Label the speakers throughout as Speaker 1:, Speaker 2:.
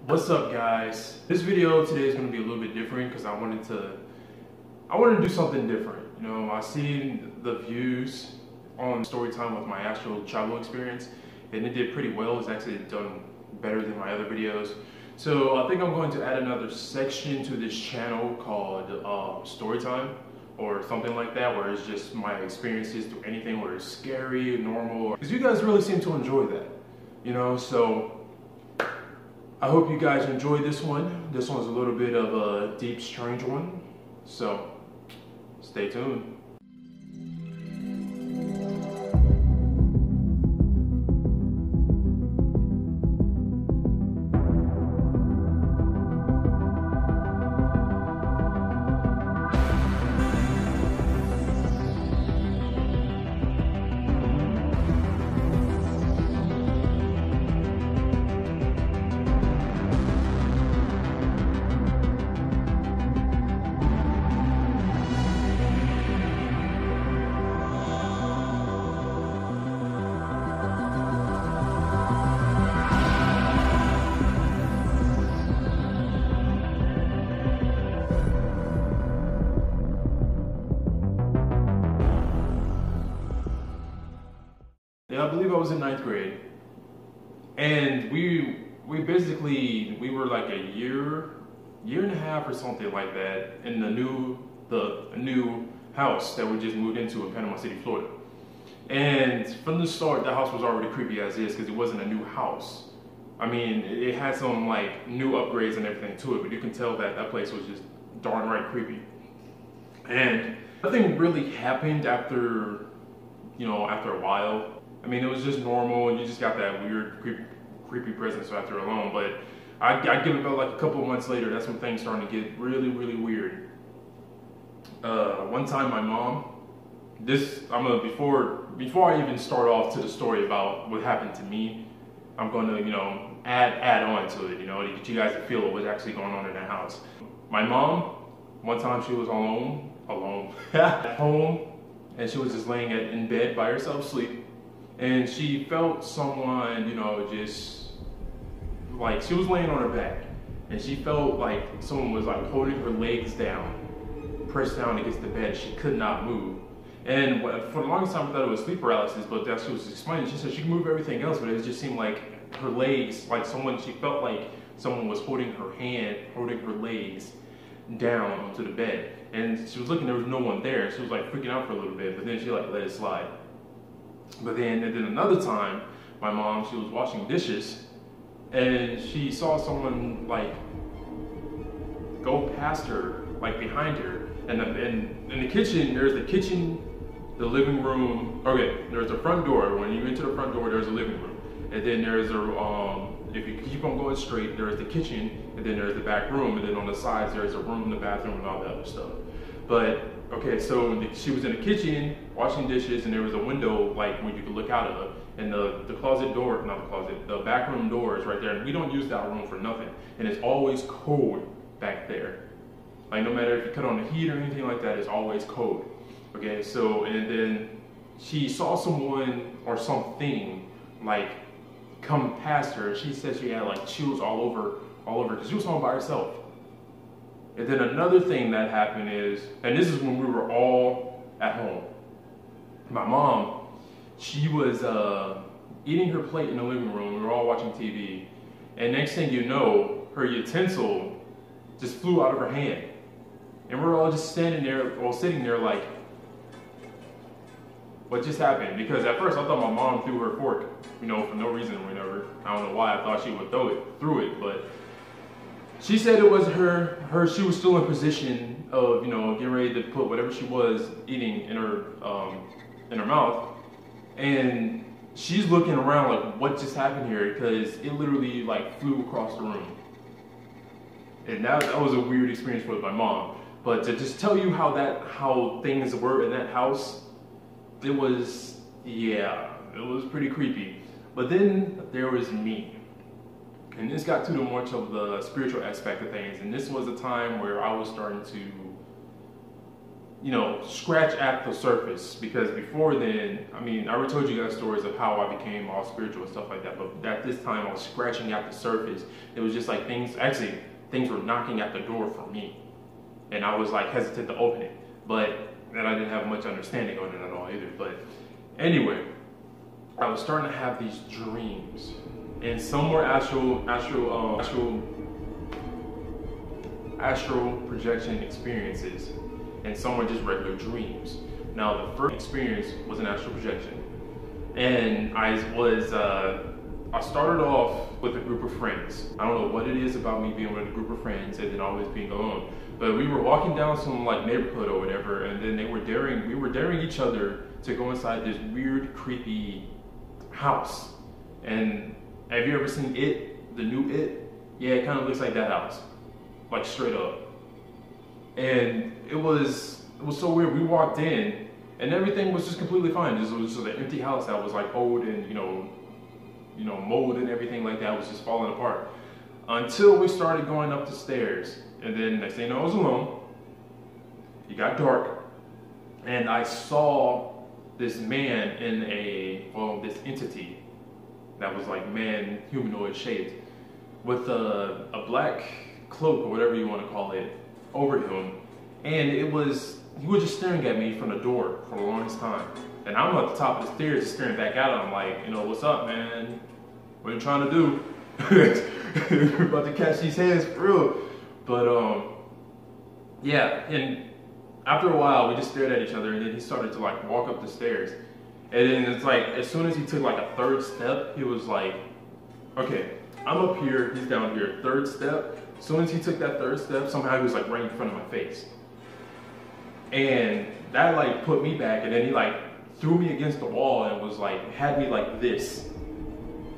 Speaker 1: What's up, guys? This video today is going to be a little bit different because I wanted to do something different. You know, I seen the views on story time with my actual travel experience, and it did pretty well. It's actually done better than my other videos. So I think I'm going to add another section to this channel called story time or something like that, where it's just my experiences through anything where it's scary, normal, because you guys really seem to enjoy that, you know. So I hope you guys enjoy this one. This one's a little bit of a deep, strange one, so stay tuned. Yeah, I believe I was in 9th grade, and we were like a year and a half or something like that in the new house that we just moved into in Panama City, Florida. And from the start, the house was already creepy as is because it wasn't a new house. I mean, it had some like new upgrades and everything to it, but you can tell that that place was just darn right creepy. And nothing really happened after a while. I mean, it was just normal, and you just got that weird, creepy presence after alone. But I'd give it about like a couple of months later, that's when things started to get really, really weird. One time, my mom, before I even start off to the story about what happened to me, I'm going to, add on to it, to get you guys to feel what's actually going on in that house. My mom, one time she was alone at home, and she was just laying in bed by herself, asleep. And she felt someone, just like she was laying on her back, and she felt like someone was like holding her legs down, pressed down against the bed. She could not move. And for the longest time I thought it was sleep paralysis, but that she was explaining, she said she could move everything else, but it just seemed like her legs, she felt like someone was holding her legs down onto the bed. And she was looking, there was no one there. She was like freaking out for a little bit, but then she like let it slide. But then another time, my mom, she was washing dishes, and she saw someone like go past her, like behind her. And in the kitchen, there's the living room. Okay, there's the front door. When you enter the front door, there's a living room. And then there's if you keep on going straight, there's the kitchen, and then there's the back room, and then on the sides, there's a room, the bathroom, and all that other stuff. But okay, so she was in the kitchen washing dishes, and there was a window like where you could look out of, and the closet door, not the closet, the back room door is right there, and we don't use that room for nothing, and it's always cold back there. Like no matter if you cut on the heat or anything like that, it's always cold. Okay, so and then she saw someone or something like come past her. She said she had like chills all over because she was home by herself. And then another thing that happened is, and this is when we were all at home. My mom, she was eating her plate in the living room. We were all watching TV. And next thing you know, her utensil just flew out of her hand. And we're all just sitting there like, what just happened? Because at first I thought my mom threw her fork, for no reason or whatever. I don't know why I thought she would threw it, but she said it was she was still in position of, getting ready to put whatever she was eating in her mouth. And she's looking around like, what just happened here? Because it literally like flew across the room. And that was a weird experience with my mom. But to just tell you how things were in that house, it was pretty creepy. But then there was me. And this got too much of the spiritual aspect of things. And this was a time where I was starting to you know, scratch at the surface, because before then, I mean, I already told you guys stories of how I became all spiritual and stuff like that, but at this time I was scratching at the surface. It was just like things were knocking at the door for me, and I was like hesitant to open it, and I didn't have much understanding on it at all either. But anyway, I was starting to have these dreams, and some were astral projection experiences, and some were just regular dreams. Now, the first experience was an astral projection, and I started off with a group of friends. I don't know what it is about me being with a group of friends and then always being alone, but we were walking down some like neighborhood or whatever, and then we were daring each other to go inside this weird, creepy house. And have you ever seen It, the new It? Yeah, it kind of looks like that house, like straight up. And it was so weird. We walked in and everything was just completely fine. It was just an empty house that was like old and you know mold and everything like that was just falling apart, until we started going up the stairs. And then next thing you know, I was alone. It got dark, and I saw this man in this entity that was like man, humanoid shaped, with a black cloak or whatever you want to call it over him, and he was just staring at me from the door for the longest time. And I'm at the top of the stairs just staring back at him. I'm like, you know, what's up, man? What are you trying to do? We're about to catch these hands for real. But yeah, and after a while we just stared at each other, and then he started to like walk up the stairs. And then it's like, as soon as he took like a third step, he was like, okay, I'm up here, he's down here, third step. As soon as he took that third step, somehow he was like right in front of my face. And that like put me back, and then he like threw me against the wall and was like, had me like this.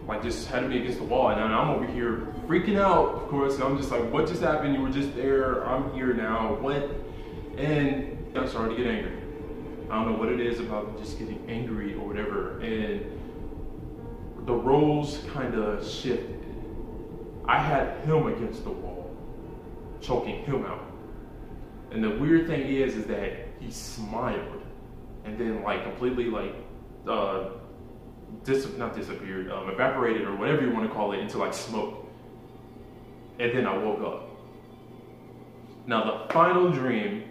Speaker 1: Like just had me against the wall, and I'm over here freaking out, of course, and I'm just like, what just happened? You were just there, I'm here now, what? And I started to get angry. I don't know what it is about just getting angry or whatever, and the roles kind of shifted. I had him against the wall, choking him out. And the weird thing is that he smiled, and then like completely like disappeared, evaporated or whatever you want to call it, into like smoke. And then I woke up. Now the final dream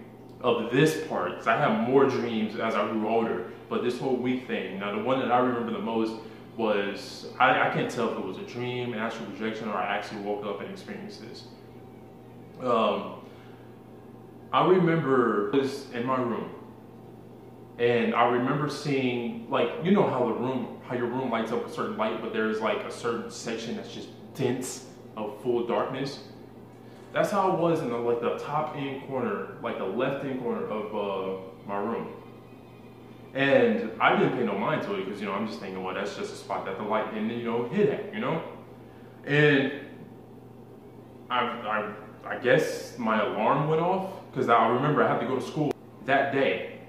Speaker 1: of this part, because I have more dreams as I grew older, but this whole week thing, now the one that I remember the most was, I can't tell if it was a dream, an astral projection, or I actually woke up and experienced this. I remember I was in my room, and I remember seeing, like, you know how your room lights up a certain light, but there's like a certain section that's just dense of full darkness. That's how it was in the top end corner, like the left end corner of my room. And I didn't pay no mind to it, because I'm just thinking, well, that's just a spot that the light didn't hit at, And I guess my alarm went off, because I remember I had to go to school that day.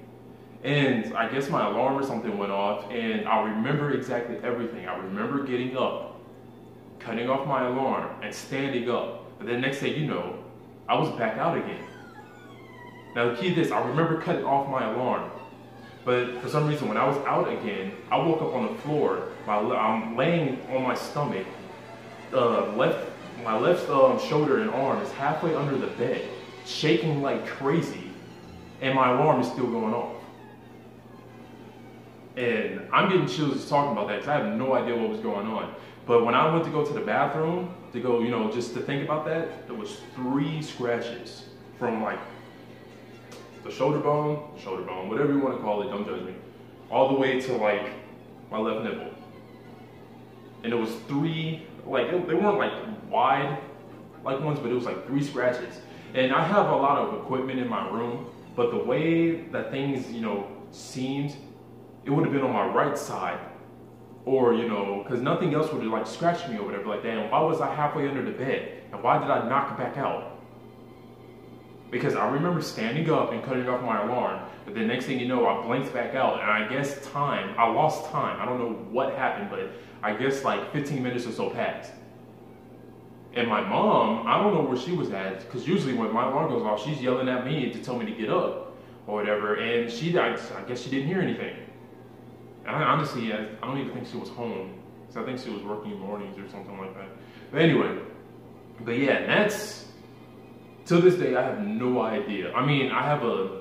Speaker 1: And I guess my alarm or something went off, and I remember exactly everything. I remember getting up, cutting off my alarm, and standing up. But then next thing you know, I was back out again. Now the key to this, I remember cutting off my alarm, but for some reason when I was out again, I woke up on the floor. I'm laying on my stomach. My left shoulder and arm is halfway under the bed, shaking like crazy, and my alarm is still going off. And I'm getting chills just talking about that, because I have no idea what was going on. But when I went to go to the bathroom, to go, just to think about that, there was 3 scratches from like the shoulder bone, whatever you want to call it, don't judge me, all the way to like my left nipple. And it was 3, like, they weren't like wide like ones, but it was like 3 scratches. And I have a lot of equipment in my room, but the way that things, seemed, it would have been on my right side, or, because nothing else would have like scratched me or whatever like that. And why was I halfway under the bed? And why did I knock back out? Because I remember standing up and cutting off my alarm, but the next thing you know, I blinked back out, and I guess I lost time. I don't know what happened, but I guess like 15 minutes or so passed. And my mom, I don't know where she was at, because usually when my alarm goes off, she's yelling at me to tell me to get up. or whatever, and I guess she didn't hear anything. Honestly, I don't even think she was home, so I think she was working mornings or something like that. But anyway, but yeah, that's, to this day, I have no idea. I mean, I have a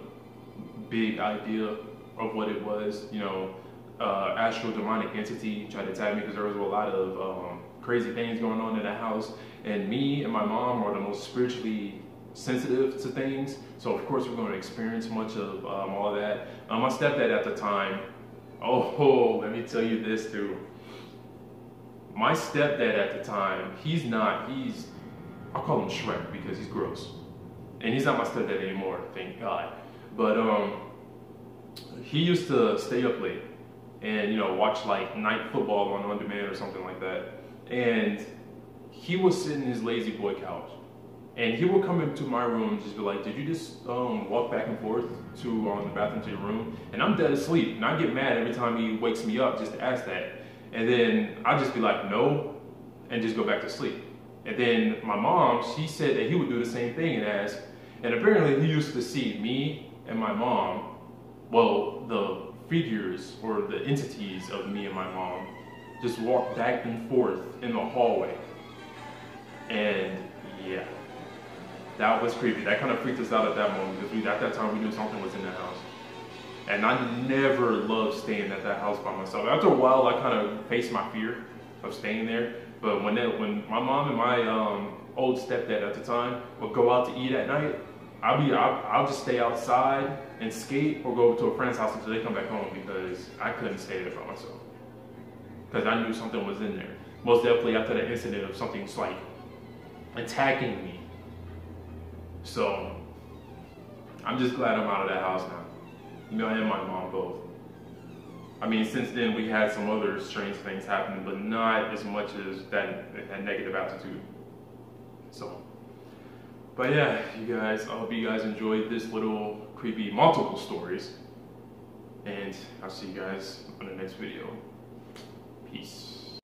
Speaker 1: big idea of what it was, you know, astral demonic entity tried to attack me because there was a lot of crazy things going on in that house, and me and my mom are the most spiritually sensitive to things, so of course we're going to experience much of all of that. My stepdad at the time, let me tell you this too. My stepdad at the time, I'll call him Shrek because he's gross. And he's not my stepdad anymore, thank God. But he used to stay up late and, you know, watch like night football on demand or something like that. And he would sit in his lazy boy couch. And he would come into my room and just be like, did you just walk back and forth to the bathroom to your room? And I'm dead asleep. And I get mad every time he wakes me up just to ask that. And then I'd just be like, no, and just go back to sleep. And then my mom, she said that he would do the same thing and ask. And apparently he used to see me and my mom, well, the figures or the entities of me and my mom, just walk back and forth in the hallway. And yeah. That was creepy. That kind of freaked us out at that moment because at that time we knew something was in the house. And I never loved staying at that house by myself. After a while, I kind of faced my fear of staying there. But when my mom and my old stepdad at the time would go out to eat at night, I'll just stay outside and skate or go to a friend's house until they come back home because I couldn't stay there by myself. Because I knew something was in there. Most definitely after that incident of something's like attacking me. So, I'm just glad I'm out of that house now. Me and my mom both. I mean, since then we had some other strange things happen, but not as much as that negative attitude. So, but yeah, you guys, I hope you guys enjoyed this little creepy multiple stories. And I'll see you guys on the next video. Peace.